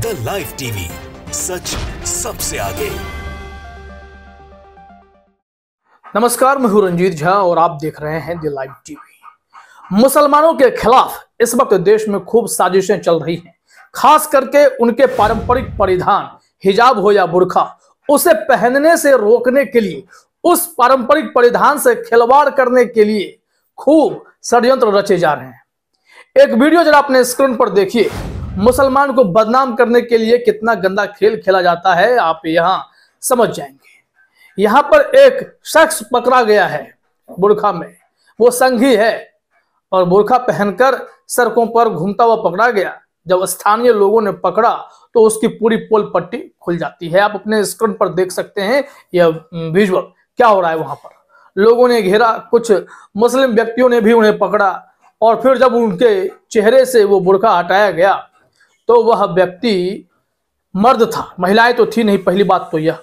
The live TV, सच सबसे आगे। नमस्कार, मैं हूं रंजीत झा और आप देख रहे हैं द लाइव टीवी। मुसलमानों के खिलाफ इस वक्त देश में खूब साजिशें चल रही हैं। खास करके उनके पारंपरिक परिधान हिजाब हो या बुर्का, उसे पहनने से रोकने के लिए, उस पारंपरिक परिधान से खिलवाड़ करने के लिए खूब षड्यंत्र रचे जा रहे हैं। एक वीडियो जरा अपने स्क्रीन पर देखिए। मुसलमान को बदनाम करने के लिए कितना गंदा खेल खेला जाता है, आप यहां समझ जाएंगे। यहां पर एक शख्स पकड़ा गया है बुर्का में, वो संघी है और बुर्का पहनकर सड़कों पर घूमता हुआ पकड़ा गया। जब स्थानीय लोगों ने पकड़ा तो उसकी पूरी पोल पट्टी खुल जाती है। आप अपने स्क्रीन पर देख सकते हैं यह विजुअल क्या हो रहा है। वहां पर लोगों ने घेरा, कुछ मुस्लिम व्यक्तियों ने भी उन्हें पकड़ा और फिर जब उनके चेहरे से वो बुर्का हटाया गया तो वह व्यक्ति मर्द था, महिलाएं तो थी नहीं। पहली बात तो यह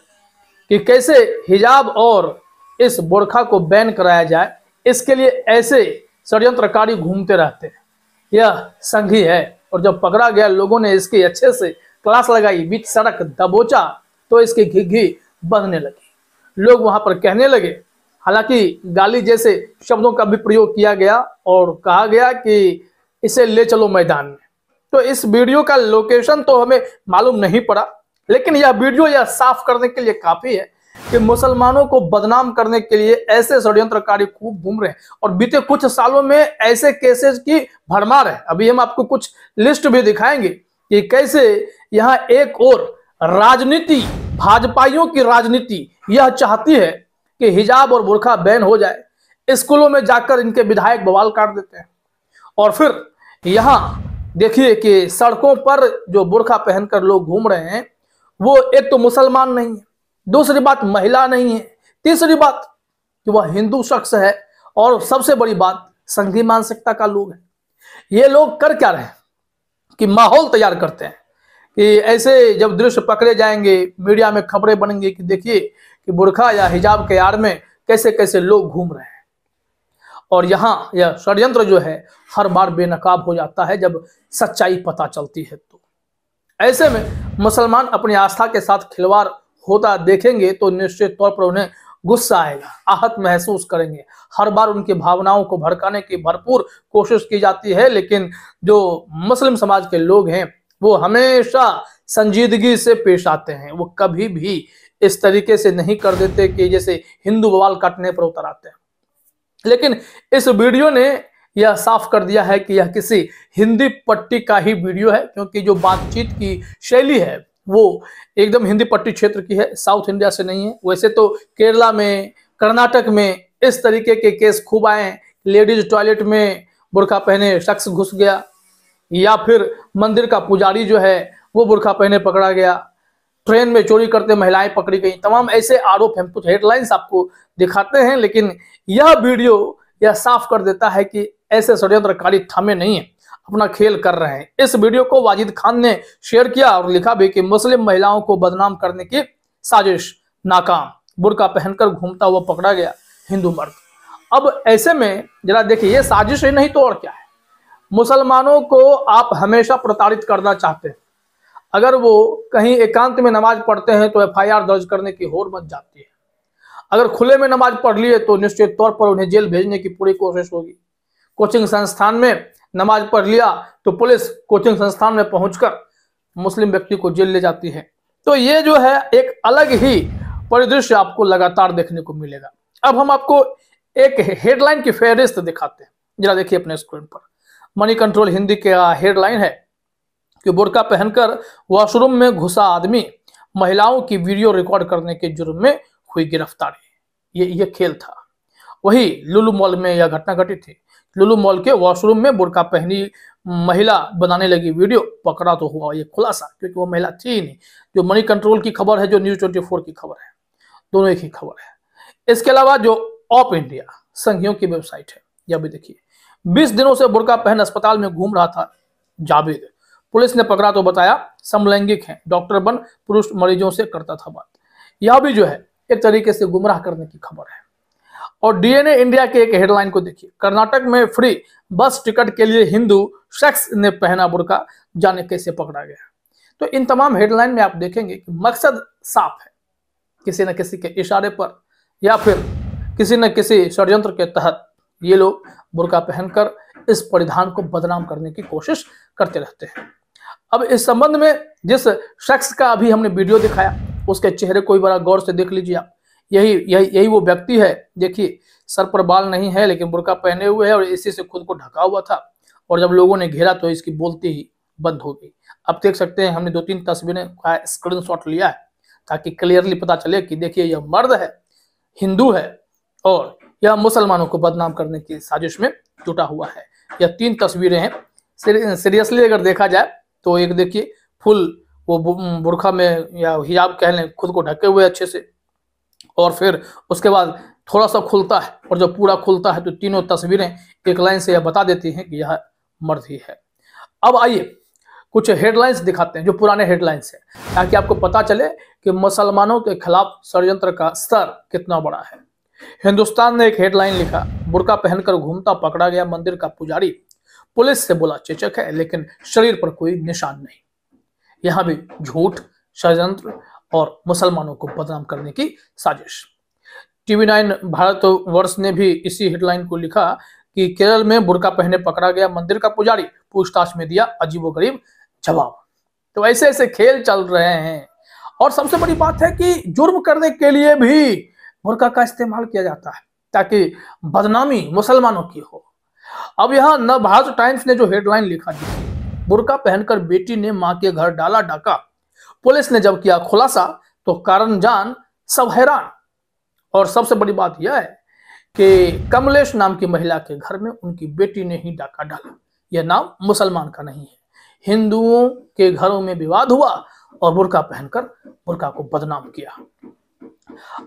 कि कैसे हिजाब और इस बुर्का को बैन कराया जाए, इसके लिए ऐसे षड्यंत्रकारी घूमते रहते हैं। यह संघी है और जब पकड़ा गया लोगों ने इसकी अच्छे से क्लास लगाई, बीच सड़क दबोचा तो इसकी घिघी बंधने लगी। लोग वहां पर कहने लगे, हालांकि गाली जैसे शब्दों का भी प्रयोग किया गया और कहा गया कि इसे ले चलो मैदान में। तो इस वीडियो का लोकेशन तो हमें मालूम नहीं पड़ा, लेकिन यह वीडियो यह साफ करने के लिए काफी है कि मुसलमानों को बदनाम करने के लिए ऐसे षड्यंत्रकारी खूब घूम रहे हैं। और बीते कुछ सालों में ऐसे केसेस की भरमार है। अभी हम आपको कुछ लिस्ट भी दिखाएंगे कि कैसे यहां एक और राजनीति, भाजपाइयों की राजनीति यह चाहती है कि हिजाब और बुर्का बैन हो जाए। स्कूलों में जाकर इनके विधायक बवाल काट देते हैं और फिर यहां देखिए कि सड़कों पर जो बुर्का पहनकर लोग घूम रहे हैं वो एक तो मुसलमान नहीं है, दूसरी बात महिला नहीं है, तीसरी बात कि वह हिंदू शख्स है और सबसे बड़ी बात संघी मानसिकता का लोग है। ये लोग कर क्या रहे हैं कि माहौल तैयार करते हैं कि ऐसे जब दृश्य पकड़े जाएंगे, मीडिया में खबरें बनेंगी कि देखिए कि बुर्का या हिजाब के आड़ में कैसे कैसे लोग घूम रहे हैं। और यहाँ यह षड्यंत्र जो है हर बार बेनकाब हो जाता है जब सच्चाई पता चलती है। तो ऐसे में मुसलमान अपनी आस्था के साथ खिलवाड़ होता देखेंगे तो निश्चित तौर पर उन्हें गुस्सा आएगा, आहत महसूस करेंगे। हर बार उनकी भावनाओं को भड़काने की भरपूर कोशिश की जाती है, लेकिन जो मुस्लिम समाज के लोग हैं वो हमेशा संजीदगी से पेश आते हैं। वो कभी भी इस तरीके से नहीं कर देते कि जैसे हिंदू बवाल काटने पर उतर आते हैं। लेकिन इस वीडियो ने यह साफ कर दिया है कि यह किसी हिंदी पट्टी का ही वीडियो है, क्योंकि जो बातचीत की शैली है वो एकदम हिंदी पट्टी क्षेत्र की है, साउथ इंडिया से नहीं है। वैसे तो केरला में, कर्नाटक में इस तरीके के केस खूब आए हैं। लेडीज टॉयलेट में बुर्का पहने शख्स घुस गया, या फिर मंदिर का पुजारी जो है वो बुर्का पहने पकड़ा गया, ट्रेन में चोरी करते महिलाएं पकड़ी गई। तमाम ऐसे आरोप हैं, कुछ हेडलाइंस आपको दिखाते हैं, लेकिन यह वीडियो यह साफ कर देता है कि ऐसे षड्यंत्रकारी थमे नहीं है, अपना खेल कर रहे हैं। इस वीडियो को वाजिद खान ने शेयर किया और लिखा भी कि मुस्लिम महिलाओं को बदनाम करने की साजिश नाकाम, बुर्का पहनकर घूमता हुआ पकड़ा गया हिंदू मर्द। अब ऐसे में जरा देखिए, ये साजिश ही नहीं तो और क्या है। मुसलमानों को आप हमेशा प्रताड़ित करना चाहते हैं। अगर वो कहीं एकांत में नमाज पढ़ते हैं तो FIR दर्ज करने की होड़ मच जाती है। अगर खुले में नमाज पढ़ लिए तो निश्चित तौर पर उन्हें जेल भेजने की पूरी कोशिश होगी। कोचिंग संस्थान में नमाज पढ़ लिया तो पुलिस कोचिंग संस्थान में पहुंचकर मुस्लिम व्यक्ति को जेल ले जाती है। तो ये जो है एक अलग ही परिदृश्य आपको लगातार देखने को मिलेगा। अब हम आपको एक हेडलाइन की फेहरिस्त दिखाते हैं, जरा देखिए अपने स्क्रीन पर। मनी कंट्रोल हिंदी का हेडलाइन है कि बुर्का पहनकर वॉशरूम में घुसा आदमी, महिलाओं की वीडियो रिकॉर्ड करने के जुर्म में हुई गिरफ्तारी। ये खेल था। वही लुलु मॉल में यह घटना घटी थी। लुलु मॉल के वॉशरूम में बुर्का पहनी महिला बनाने लगी वीडियो, पकड़ा तो हुआ ये खुलासा, क्योंकि वो महिला थी ही नहीं। जो मनी कंट्रोल की खबर है, जो न्यूज 24 की खबर है, दोनों एक ही खबर है। इसके अलावा जो ऑप इंडिया संघियों की वेबसाइट है, यह भी देखिए। 20 दिनों से बुर्का पहन अस्पताल में घूम रहा था जावेद, पुलिस ने पकड़ा तो बताया समलैंगिक है, डॉक्टर बन पुरुष मरीजों से करता था बात। यह भी जो है एक तरीके से गुमराह करने की खबर है। और DNA इंडिया के एक हेडलाइन को देखिए, कर्नाटक में फ्री बस टिकट के लिए हिंदू शख्स ने पहना बुर्का, जाने कैसे पकड़ा गया। तो इन तमाम हेडलाइन में आप देखेंगे कि मकसद साफ है, किसी न किसी के इशारे पर या फिर किसी न किसी षड्यंत्र के तहत ये लोग बुर्का पहनकर इस परिधान को बदनाम करने की कोशिश करते रहते हैं। अब इस संबंध में जिस शख्स का अभी हमने वीडियो दिखाया, उसके चेहरे को भी बड़ा गौर से देख लीजिए आप। यही वो व्यक्ति है। देखिए, सर पर बाल नहीं है लेकिन बुर्का पहने हुए है और इसी से खुद को ढका हुआ था, और जब लोगों ने घेरा तो इसकी बोलती ही बंद हो गई। अब देख सकते हैं, हमने 2-3 तस्वीरें का स्क्रीनशॉट लिया है ताकि क्लियरली पता चले कि देखिए यह मर्द है, हिंदू है और यह मुसलमानों को बदनाम करने की साजिश में जुटा हुआ है। यह 3 तस्वीरें हैं। सीरियसली अगर देखा जाए तो एक देखिए, फुल वो बुर्का में या हिजाब कह लें, खुद को ढके हुए अच्छे से, और फिर उसके बाद थोड़ा सा खुलता है, और जब पूरा खुलता है तो तीनों तस्वीरें एक लाइन से यह बता देती हैं कि यह मर्द ही है। अब आइए कुछ हेडलाइंस दिखाते हैं जो पुराने हेडलाइंस हैं, ताकि आपको पता चले कि मुसलमानों के खिलाफ षड्यंत्र का स्तर कितना बड़ा है। हिंदुस्तान ने एक हेडलाइन लिखा, बुर्का पहनकर घूमता पकड़ा गया मंदिर का पुजारी, पुलिस से बोला चेचक है लेकिन शरीर पर कोई निशान नहीं। यहां भी झूठ, षड्यंत्र और मुसलमानों को बदनाम करने की साजिश। TV9 भारतवर्ष ने भी इसी हेडलाइन को लिखा कि केरल में बुर्का पहने पकड़ा गया मंदिर का पुजारी, पूछताछ में दिया अजीबोगरीब जवाब। तो ऐसे ऐसे खेल चल रहे हैं। और सबसे बड़ी बात है कि जुर्म करने के लिए भी बुर्का का इस्तेमाल किया जाता है ताकि बदनामी मुसलमानों की हो। अब यहाँ नवभारत टाइम्स ने जो हेडलाइन लिखा, बुर्का पहनकर बेटी ने मां के घर डाला डाका, पुलिस ने जब किया खुलासा तो कारण जान सब हैरान। और सबसे बड़ी बात यह है कि कमलेश नाम की महिला के घर में उनकी बेटी ने ही डाका डाला। यह नाम मुसलमान का नहीं है। हिंदुओं के घरों में विवाद हुआ और बुर्का पहनकर बुर्का को बदनाम किया।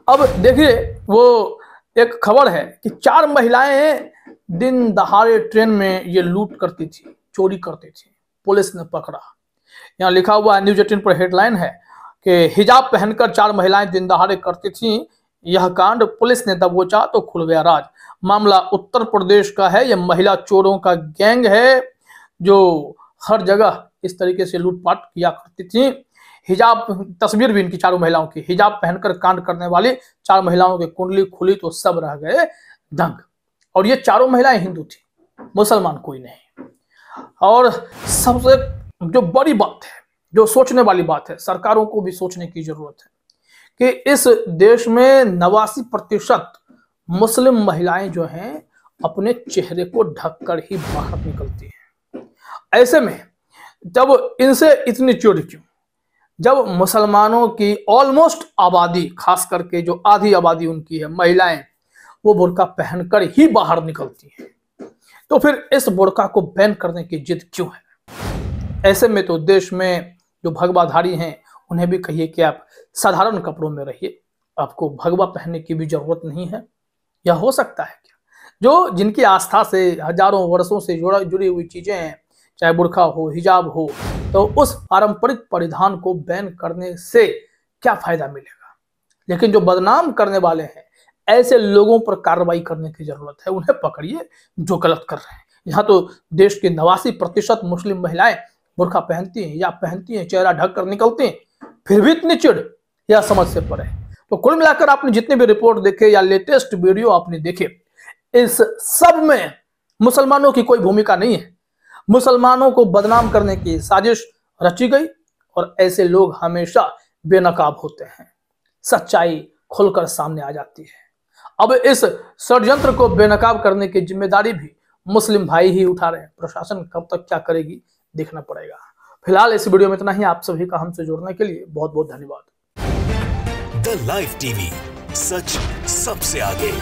अब देखिए, वो एक खबर है कि 4 महिलाएं दिन दहाड़े ट्रेन में ये लूट करती थी, चोरी करती थी, पुलिस ने पकड़ा। यहाँ लिखा हुआ है, न्यूज़ 18 पर हेडलाइन है कि हिजाब पहनकर 4 महिलाएं दिन दहाड़े करती थी यह कांड, पुलिस ने दबोचा तो खुल गया राज। मामला उत्तर प्रदेश का है। यह महिला चोरों का गैंग है जो हर जगह इस तरीके से लूटपाट किया करती थी। हिजाब, तस्वीर भी इनकी 4 महिलाओं की, हिजाब पहनकर कांड करने वाली 4 महिलाओं की कुंडली खुली तो सब रह गए दंग। और ये 4 महिलाएं हिंदू थी, मुसलमान कोई नहीं। और सबसे जो बड़ी बात है, जो सोचने वाली बात है, सरकारों को भी सोचने की जरूरत है कि इस देश में 89% मुस्लिम महिलाएं जो हैं अपने चेहरे को ढककर ही बाहर निकलती हैं। ऐसे में जब इनसे इतनी चोरी क्यों, जब मुसलमानों की ऑलमोस्ट आबादी, खास करके जो आधी आबादी उनकी है, महिलाएं, वो बुर्का पहनकर ही बाहर निकलती हैं, तो फिर इस बुर्का को बैन करने की जिद क्यों है? ऐसे में तो देश में जो भगवाधारी हैं उन्हें भी कहिए कि आप साधारण कपड़ों में रहिए, आपको भगवा पहनने की भी जरूरत नहीं है। यह हो सकता है क्या? जो जिनकी आस्था से हजारों वर्षों से जुड़ी हुई चीजें हैं, चाहे बुर्का हो, हिजाब हो, तो उस पारंपरिक परिधान को बैन करने से क्या फायदा मिलेगा? लेकिन जो बदनाम करने वाले हैं, ऐसे लोगों पर कार्रवाई करने की जरूरत है। उन्हें पकड़िए जो गलत कर रहे हैं। यहाँ तो देश की 89% मुस्लिम महिलाएं बुर्का पहनती हैं या पहनती हैं, चेहरा ढक कर निकलती हैं, फिर भी इतनी चिढ़, यह समझ से परे। तो कुल मिलाकर आपने जितने भी रिपोर्ट देखे या लेटेस्ट वीडियो आपने देखे, इस सब में मुसलमानों की कोई भूमिका नहीं है। मुसलमानों को बदनाम करने की साजिश रची गई और ऐसे लोग हमेशा बेनकाब होते हैं। सच्चाई खुलकर सामने आ जाती है। अब इस षड्यंत्र को बेनकाब करने की जिम्मेदारी भी मुस्लिम भाई ही उठा रहे हैं। प्रशासन कब तक क्या करेगी देखना पड़ेगा। फिलहाल इस वीडियो में इतना ही। आप सभी का हमसे जुड़ने के लिए बहुत बहुत धन्यवाद। द लाइव टीवी, सच सबसे आगे।